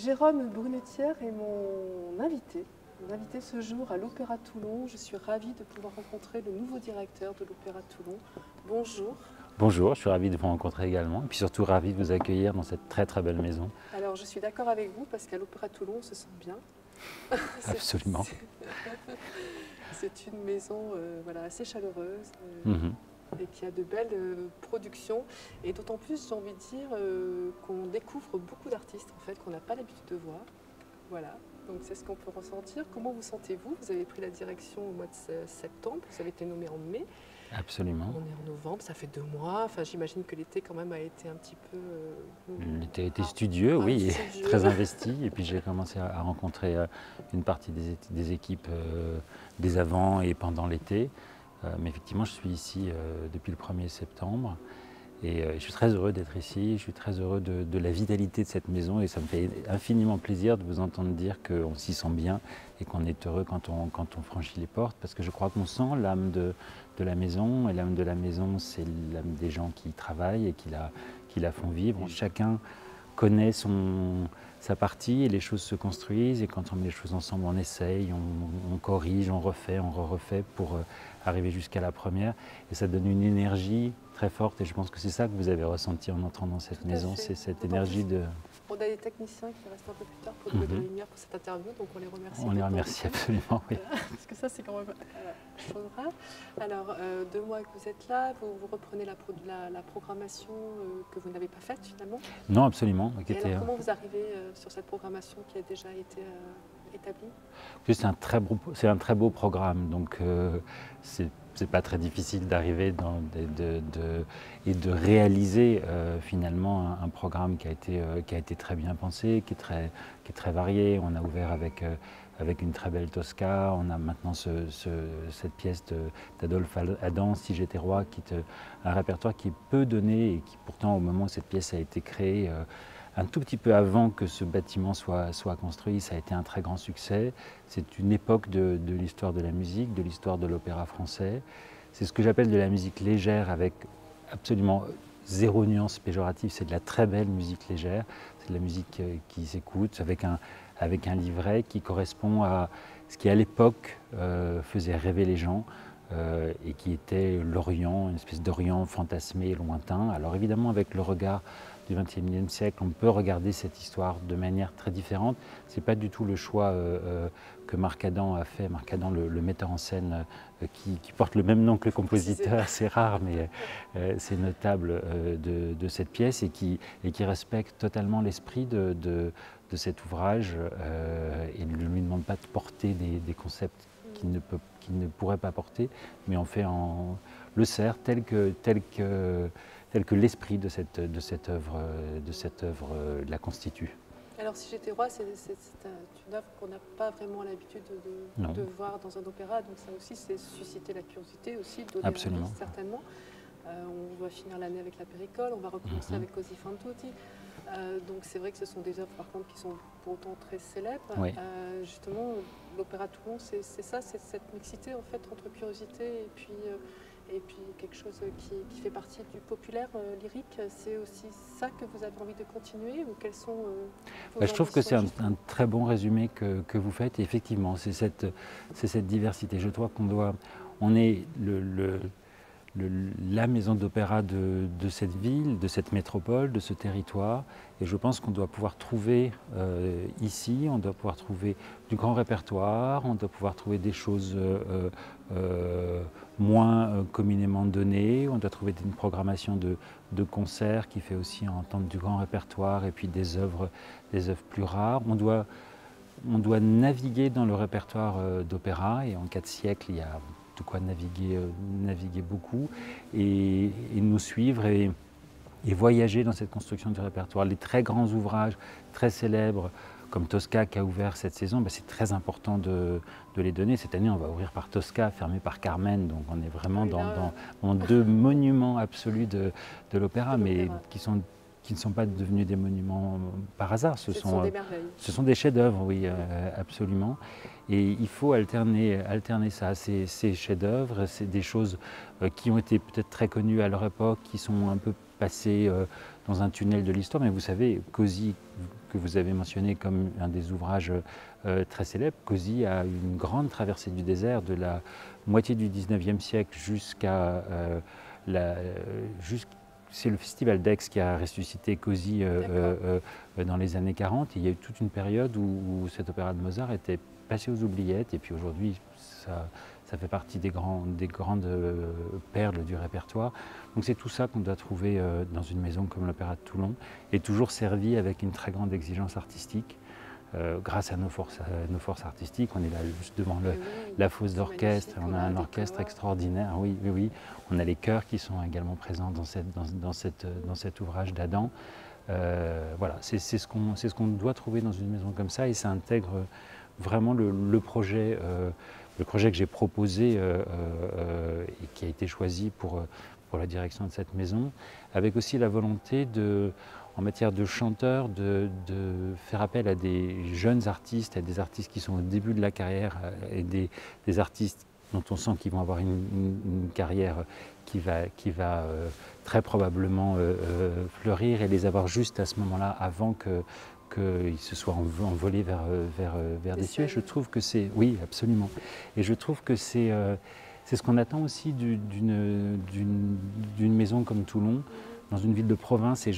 Jérôme Brunetière est mon invité. Mon invité ce jour à l'Opéra de Toulon. Je suis ravie de pouvoir rencontrer le nouveau directeur de l'Opéra de Toulon. Bonjour. Bonjour, je suis ravi de vous rencontrer également, et puis surtout ravi de vous accueillir dans cette très belle maison. Alors je suis d'accord avec vous parce qu'à l'Opéra de Toulon on se sent bien. Absolument. C'est une maison voilà, assez chaleureuse Mhm. et qui a de belles productions. Et d'autant plus, j'ai envie de dire, qu'on découvre beaucoup d'artistes en fait qu'on n'a pas l'habitude de voir. Voilà, donc c'est ce qu'on peut ressentir. Comment vous sentez-vous? Vous avez pris la direction au mois de septembre, vous avez été nommé en mai. Absolument. On est en novembre, ça fait 2 mois. Enfin, j'imagine que l'été quand même a été un petit peu... L'été a été studieux, oui, et studieux. très investi. Et puis j'ai commencé à rencontrer une partie des équipes dès avant et pendant l'été. Mais effectivement, je suis ici depuis le 1er septembre. Et je suis très heureux d'être ici, je suis très heureux de la vitalité de cette maison et ça me fait infiniment plaisir de vous entendre dire qu'on s'y sent bien et qu'on est heureux quand on franchit les portes, parce que je crois qu'on sent l'âme de la maison, et l'âme de la maison, c'est l'âme des gens qui y travaillent et qui la font vivre. Chacun connaît sa partie et les choses se construisent, et quand on met les choses ensemble, on essaye, on corrige, on refait pour arriver jusqu'à la première, et ça donne une énergie très forte, et je pense que c'est ça que vous avez ressenti en entrant dans cette maison, c'est cette énergie de... On a des techniciens qui restent un peu plus tard pour donner de la lumière pour cette interview, donc on les remercie. On les remercie absolument, oui. Parce que ça, c'est quand même chose rare. Alors, 2 mois que vous êtes là, vous reprenez la programmation que vous n'avez pas faite finalement. Non, absolument. Et alors, comment vous arrivez sur cette programmation qui a déjà été établie? C'est un très beau programme, donc c'est pas très difficile d'arriver et de réaliser finalement un programme qui a été très bien pensé, qui est très varié. On a ouvert avec une très belle Tosca, on a maintenant cette pièce d'Adolphe Adam, Si j'étais roi, qui est un répertoire qui peut donner, et qui pourtant au moment où cette pièce a été créée, un tout petit peu avant que ce bâtiment soit construit, ça a été un très grand succès. C'est une époque de l'histoire de la musique, de l'histoire de l'opéra français. C'est ce que j'appelle de la musique légère, avec absolument zéro nuance péjorative. C'est de la très belle musique légère. C'est de la musique qui s'écoute avec un livret qui correspond à ce qui à l'époque faisait rêver les gens. Et qui était l'Orient, une espèce d'Orient fantasmé, lointain. Alors évidemment, avec le regard du XXIe siècle, on peut regarder cette histoire de manière très différente. Ce n'est pas du tout le choix que Marc Adam a fait. Marc Adam, le metteur en scène, qui porte le même nom que le compositeur, c'est rare, mais c'est notable de cette pièce, et qui respecte totalement l'esprit de cet ouvrage et ne lui demande pas de porter des concepts qu'il ne pourrait pas porter, mais on fait le sert tel que l'esprit de cette œuvre la constitue. Alors, Si j'étais roi, c'est une œuvre qu'on n'a pas vraiment l'habitude de voir dans un opéra, donc ça aussi, c'est susciter la curiosité aussi, donner Absolument. envie, certainement. On va finir l'année avec la Péricole, on va recommencer avec Così fan tutti. Donc c'est vrai que ce sont des œuvres par contre qui sont pour autant très célèbres. Oui. Justement, l'Opéra de Toulon, c'est ça, c'est cette mixité en fait entre curiosité et puis quelque chose qui fait partie du populaire lyrique. C'est aussi ça que vous avez envie de continuer, ou quels sont vos Je trouve que c'est ambitions, un très bon résumé que vous faites. Et effectivement, c'est cette diversité. Je crois on est la maison d'opéra de cette ville, de cette métropole, de ce territoire. Et je pense qu'on doit pouvoir trouver ici, on doit pouvoir trouver du grand répertoire, on doit pouvoir trouver des choses moins communément données, on doit trouver une programmation de concerts qui fait aussi entendre du grand répertoire, et puis des œuvres plus rares. On doit naviguer dans le répertoire d'opéra, et en 4 siècles, il y a de quoi naviguer beaucoup, et nous suivre et voyager dans cette construction du répertoire. Les très grands ouvrages, très célèbres, comme Tosca qui a ouvert cette saison, c'est très important de les donner. Cette année, on va ouvrir par Tosca, fermer par Carmen, donc on est vraiment dans 2 monuments absolus de l'opéra, mais qui ne sont pas devenus des monuments par hasard. Ce sont des merveilles. Ce sont des chefs-d'œuvre, oui, absolument. Et il faut alterner ça. Ces chefs-d'œuvre, c'est des choses qui ont été peut-être très connues à leur époque, qui sont un peu passées dans un tunnel de l'histoire. Mais vous savez, Così, que vous avez mentionné comme un des ouvrages très célèbres. Cosi a une grande traversée du désert de la moitié du 19e siècle jusqu'à c'est le festival d'Aix qui a ressuscité Cosi dans les années 40. Et il y a eu toute une période où cet opéra de Mozart était passé aux oubliettes, et puis aujourd'hui ça fait partie des grandes perles du répertoire. Donc c'est tout ça qu'on doit trouver dans une maison comme l'Opéra de Toulon, et toujours servi avec une très grande exigence artistique. Grâce à nos forces artistiques, on est là juste devant la fosse d'orchestre, on a un orchestre extraordinaire, oui, oui, oui. On a les chœurs qui sont également présents dans cet ouvrage d'Adam. Voilà, c'est ce qu'on doit trouver dans une maison comme ça, et ça intègre vraiment le projet que j'ai proposé et qui a été choisi pour la direction de cette maison, avec aussi la volonté en matière de chanteurs, de faire appel à des jeunes artistes, à des artistes qui sont au début de la carrière, et des artistes dont on sent qu'ils vont avoir une carrière qui va très probablement fleurir, et les avoir juste à ce moment-là, avant qu'ils se soient envolés vers des cieux. Je trouve que c'est... Oui, absolument. Et je trouve que c'est ce qu'on attend aussi d'une maison comme Toulon, dans une ville de province, et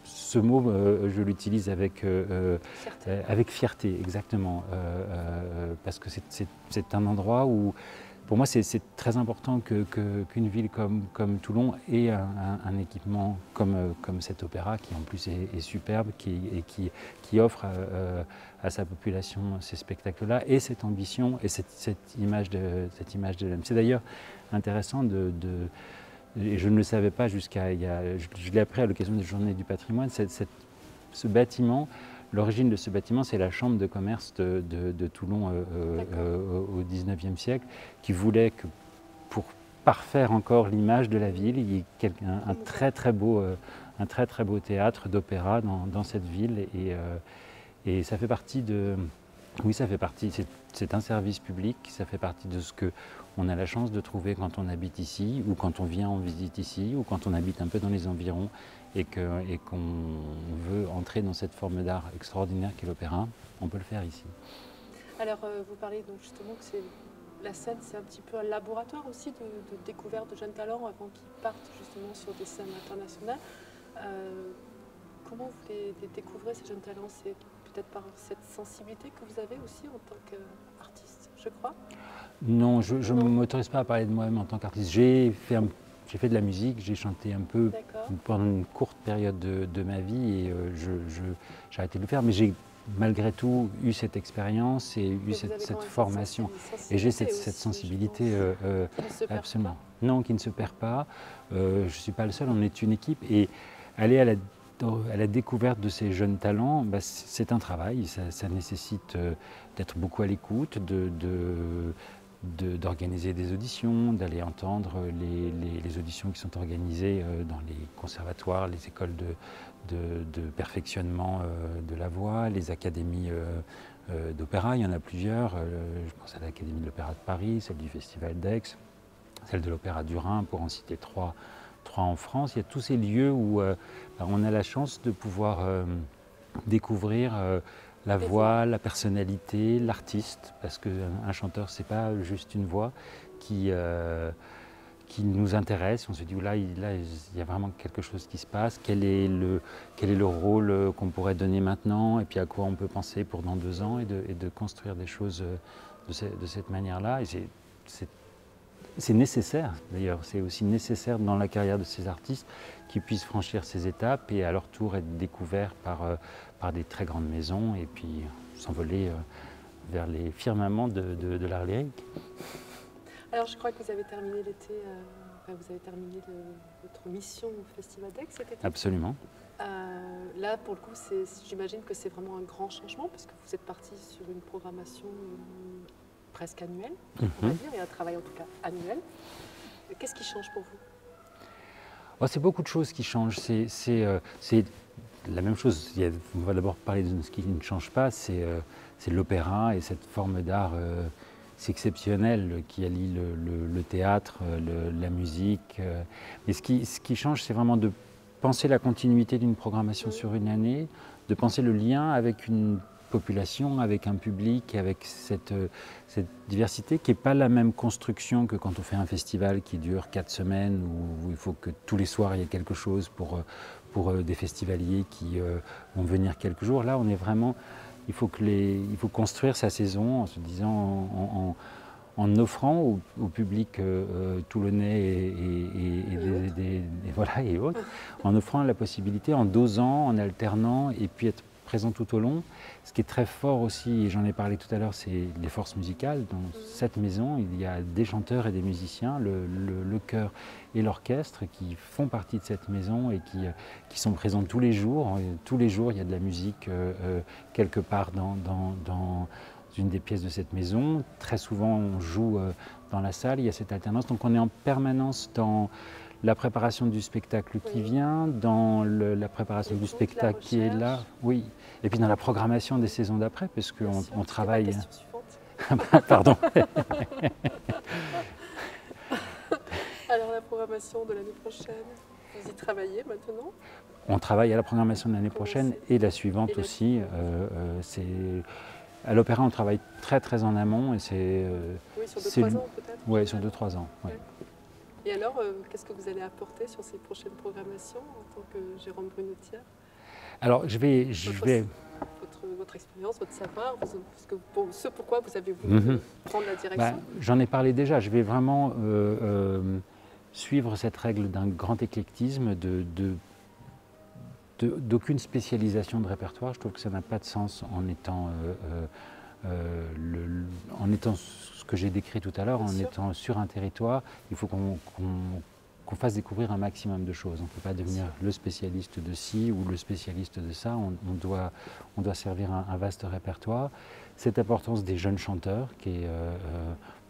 ce mot, je l'utilise avec fierté, exactement, parce que c'est un endroit où, pour moi, c'est très important qu'une ville comme Toulon ait un équipement comme cet opéra, qui en plus est superbe, et qui offre à sa population ces spectacles-là, et cette ambition, et cette image de l'âme. C'est d'ailleurs intéressant et je ne le savais pas je l'ai appris à l'occasion des Journées du patrimoine, ce bâtiment, l'origine de ce bâtiment, c'est la Chambre de commerce de Toulon au XIXe siècle, qui voulait que, pour parfaire encore l'image de la ville, il y ait un très très beau théâtre d'opéra dans cette ville, et ça fait partie de... Oui, ça fait partie, c'est un service public, ça fait partie de ce qu'on a la chance de trouver quand on habite ici, ou quand on vient en visite ici, ou quand on habite un peu dans les environs, et qu'on veut entrer dans cette forme d'art extraordinaire qu'est l'opéra. On peut le faire ici. Alors, vous parlez donc justement que la scène, c'est un petit peu un laboratoire aussi de découverte de jeunes talents avant qu'ils partent justement sur des scènes internationales. Comment vous les découvrez, ces jeunes talents? C'est peut-être par cette sensibilité que vous avez aussi en tant qu'artiste, je crois? Non, je ne m'autorise pas à parler de moi-même en tant qu'artiste. J'ai fait de la musique, j'ai chanté un peu pendant une courte période de ma vie, et j'ai arrêté de le faire, mais j'ai malgré tout eu cette expérience et eu cette formation. Et j'ai cette sensibilité absolument. Non, qui ne se perd pas. Je ne suis pas le seul, on est une équipe, et aller à la découverte de ces jeunes talents, c'est un travail, ça nécessite d'être beaucoup à l'écoute, d'organiser des auditions, d'aller entendre les auditions qui sont organisées dans les conservatoires, les écoles de perfectionnement de la voix, les académies d'opéra, il y en a plusieurs. Je pense à l'Académie de l'Opéra de Paris, celle du Festival d'Aix, celle de l'Opéra du Rhin, pour en citer trois en France. Il y a tous ces lieux où on a la chance de pouvoir découvrir la voix, la personnalité, l'artiste, parce qu'un chanteur, c'est pas juste une voix qui nous intéresse. On se dit, là, il y a vraiment quelque chose qui se passe. Quel est le rôle qu'on pourrait donner maintenant, et puis à quoi on peut penser pour dans 2 ans, et de construire des choses de cette manière-là. Et c'est nécessaire, d'ailleurs, c'est aussi nécessaire dans la carrière de ces artistes qu'ils puissent franchir ces étapes et à leur tour être découverts par des très grandes maisons, et puis s'envoler vers les firmaments de l'art lyrique. Alors, je crois que vous avez terminé l'été, vous avez terminé votre mission au Festival d'Aix cet été. Absolument. Là, pour le coup, j'imagine que c'est vraiment un grand changement, parce que vous êtes parti sur une programmation presque annuel, on va dire, et un travail en tout cas annuel. Qu'est-ce qui change pour vous? C'est beaucoup de choses qui changent. C'est la même chose. On va d'abord parler de ce qui ne change pas, c'est l'opéra et cette forme d'art exceptionnelle qui allie le théâtre, la musique. Mais ce qui change, c'est vraiment de penser la continuité d'une programmation sur une année, de penser le lien avec une population, avec un public, avec cette diversité qui n'est pas la même construction que quand on fait un festival qui dure 4 semaines, où il faut que tous les soirs il y ait quelque chose pour des festivaliers qui vont venir quelques jours. Là, on est vraiment, il faut construire sa saison en se disant, en offrant au public toulonnais voilà, et autres, en offrant la possibilité, en dosant, en alternant, et puis être présent tout au long. Ce qui est très fort aussi, et j'en ai parlé tout à l'heure, c'est les forces musicales. Dans cette maison, il y a des chanteurs et des musiciens, le chœur et l'orchestre qui font partie de cette maison et qui sont présents tous les jours. Tous les jours, il y a de la musique quelque part dans une des pièces de cette maison. Très souvent, on joue dans la salle, il y a cette alternance. Donc on est en permanence dans la préparation du spectacle qui vient, dans la préparation du spectacle qui est là, oui, et puis dans la programmation des saisons d'après, parce qu'on travaille. Pardon. Alors la programmation de l'année prochaine, vous y travaillez maintenant? On travaille à la programmation de l'année prochaine et la suivante aussi. À l'opéra, on travaille très en amont et c'est. Oui, sur 2-3 ans peut-être. Oui, sur 2-3 ans. Ouais. Et alors, qu'est-ce que vous allez apporter sur ces prochaines programmations en tant que Jérôme Brunetière? Alors, je vais votre expérience, votre savoir, ce pourquoi vous avez voulu prendre la direction. J'en ai parlé déjà. Je vais vraiment suivre cette règle d'un grand éclectisme, d'aucune spécialisation de répertoire. Je trouve que ça n'a pas de sens en étant ce que j'ai décrit tout à l'heure, en étant sur un territoire. Il faut qu'on fasse découvrir un maximum de choses. On ne peut pas devenir le spécialiste de ci ou le spécialiste de ça. On doit servir un vaste répertoire. Cette importance des jeunes chanteurs, qui est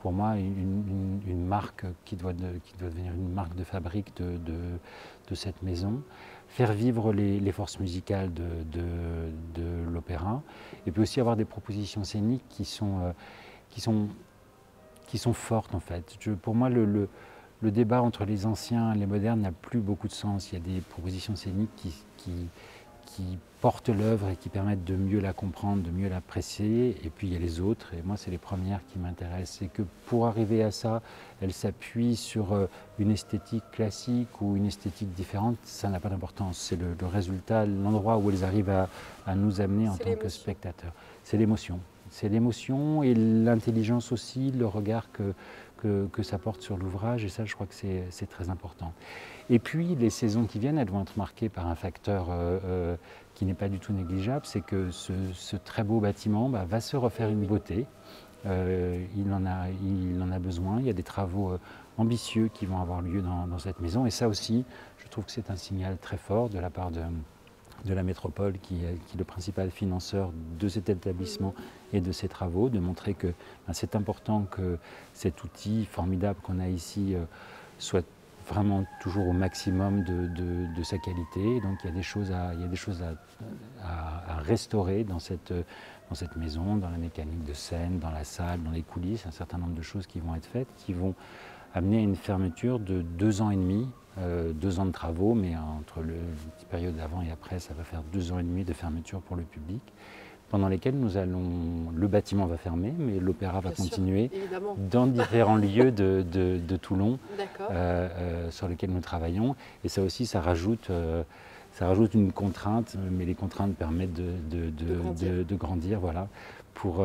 pour moi une marque qui doit devenir une marque de fabrique de cette maison. Faire vivre les forces musicales de l'opéra, et puis aussi avoir des propositions scéniques qui sont fortes en fait. Pour moi, le débat entre les anciens et les modernes n'a plus beaucoup de sens. Il y a des propositions scéniques qui portent l'œuvre et qui permettent de mieux la comprendre, de mieux l'apprécier. Et puis il y a les autres, et moi c'est les premières qui m'intéressent. C'est que pour arriver à ça, elles s'appuient sur une esthétique classique ou une esthétique différente, ça n'a pas d'importance. C'est le résultat, l'endroit où elles arrivent à nous amener en tant que spectateurs. C'est l'émotion. C'est l'émotion et l'intelligence aussi, le regard que ça porte sur l'ouvrage, et ça je crois que c'est très important. Et puis les saisons qui viennent, elles vont être marquées par un facteur qui n'est pas du tout négligeable, c'est que ce très beau bâtiment va se refaire une beauté. Il en a besoin, il y a des travaux ambitieux qui vont avoir lieu dans cette maison, et ça aussi, je trouve que c'est un signal très fort de la part de la métropole qui est le principal financeur de cet établissement et de ces travaux, de montrer que c'est important que cet outil formidable qu'on a ici soit vraiment toujours au maximum de sa qualité. Donc il y a des choses à restaurer dans cette maison, dans la mécanique de scène, dans la salle, dans les coulisses, un certain nombre de choses qui vont être faites, qui vont amener à une fermeture de 2 ans et demi, 2 ans de travaux, mais entre la période avant et après, ça va faire 2 ans et demi de fermeture pour le public, pendant lesquels le bâtiment va fermer, mais l'opéra va continuer dans différents lieux de Toulon sur lesquels nous travaillons. Et ça aussi, ça rajoute une contrainte, mais les contraintes permettent de grandir, voilà, pour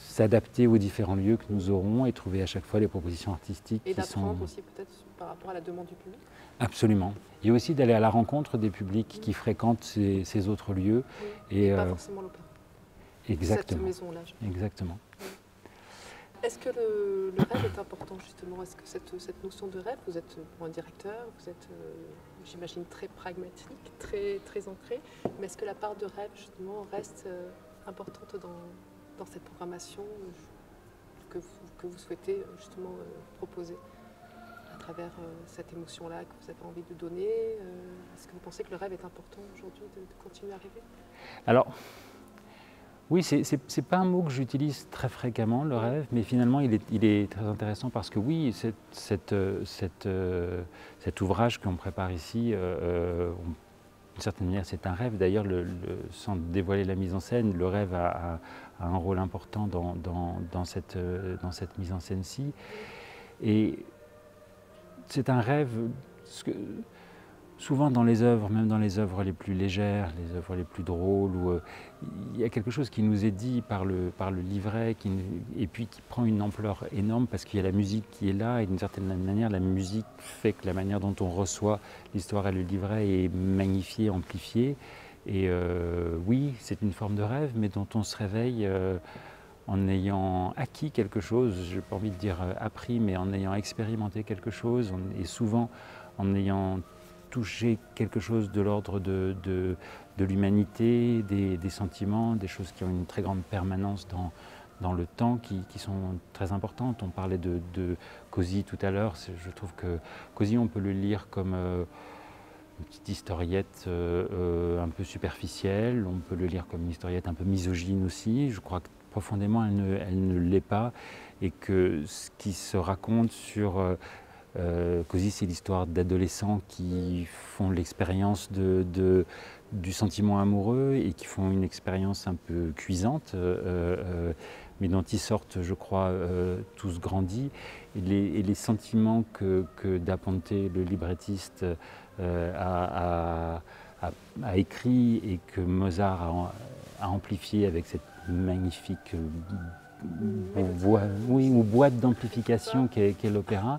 s'adapter aux différents lieux que nous aurons et trouver à chaque fois les propositions artistiques qui sont... Et d'apprendre aussi peut-être par rapport à la demande du public. Absolument. Et aussi d'aller à la rencontre des publics qui fréquentent ces autres lieux. Et pas forcément l'opéra. Exactement. Cette maison-là. Exactement. Est-ce que le rêve est important justement? Est-ce que cette notion de rêve, vous êtes un directeur, vous êtes, j'imagine, très pragmatique, très ancré, mais est-ce que la part de rêve justement reste importante dans cette programmation que vous souhaitez justement proposer à travers cette émotion-là que vous avez envie de donner? Est-ce que vous pensez que le rêve est important aujourd'hui de continuer à rêver? Alors, oui, c'est pas un mot que j'utilise très fréquemment, le rêve, mais finalement il est très intéressant parce que oui, cet ouvrage qu'on prépare ici, d'une certaine manière, c'est un rêve. D'ailleurs, sans dévoiler la mise en scène, le rêve a un rôle important dans cette mise en scène-ci. Et c'est un rêve, souvent dans les œuvres, même dans les œuvres les plus légères, les œuvres les plus drôles, où il y a quelque chose qui nous est dit par le livret, et puis qui prend une ampleur énorme parce qu'il y a la musique qui est là, et d'une certaine manière, la musique fait que la manière dont on reçoit l'histoire et le livret est magnifiée, amplifiée. Et oui, c'est une forme de rêve, mais dont on se réveille en ayant acquis quelque chose, je n'ai pas envie de dire appris, mais en ayant expérimenté quelque chose, et souvent en ayant touché quelque chose de l'ordre de l'humanité, des sentiments, des choses qui ont une très grande permanence dans le temps, qui sont très importantes. On parlait de Cosi tout à l'heure. Je trouve que Cosi, on peut le lire comme une petite historiette un peu superficielle, on peut le lire comme une historiette un peu misogyne aussi. Je crois que profondément elle ne l'est pas, et que ce qui se raconte sur Cosi, c'est l'histoire d'adolescents qui font l'expérience du sentiment amoureux et qui font une expérience un peu cuisante, mais dont ils sortent, je crois, tous grandis. Et les sentiments que Da Ponte, le librettiste, a écrit, et que Mozart a amplifié avec cette magnifique boîte d'amplification qu'est l'opéra,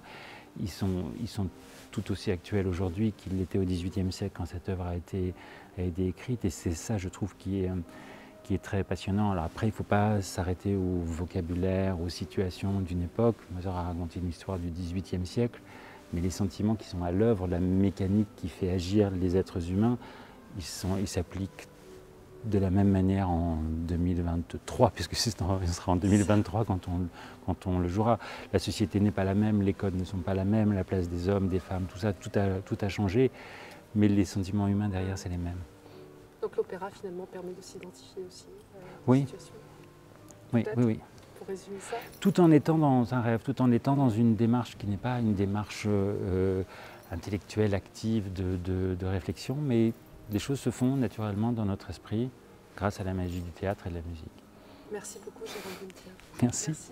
ils sont tout aussi actuels aujourd'hui qu'ils l'étaient au XVIIIe siècle quand cette œuvre a été écrite. Et c'est ça, je trouve, qui est très passionnant. Alors après, il ne faut pas s'arrêter au vocabulaire, aux situations d'une époque. Mozart a raconté une histoire du XVIIIe siècle, mais les sentiments qui sont à l'œuvre, la mécanique qui fait agir les êtres humains, ils s'appliquent de la même manière en 2023, puisque ce sera en 2023 quand on le jouera. La société n'est pas la même, les codes ne sont pas la même, la place des hommes, des femmes, tout ça, tout a changé, mais les sentiments humains derrière, c'est les mêmes. Donc l'opéra finalement permet de s'identifier aussi à Oui. la situation. Oui. Pour résumer ça. Tout en étant dans un rêve, tout en étant dans une démarche qui n'est pas une démarche intellectuelle, active, de réflexion, mais des choses se font naturellement dans notre esprit grâce à la magie du théâtre et de la musique. Merci beaucoup, Jérôme Gunther. Merci. Merci.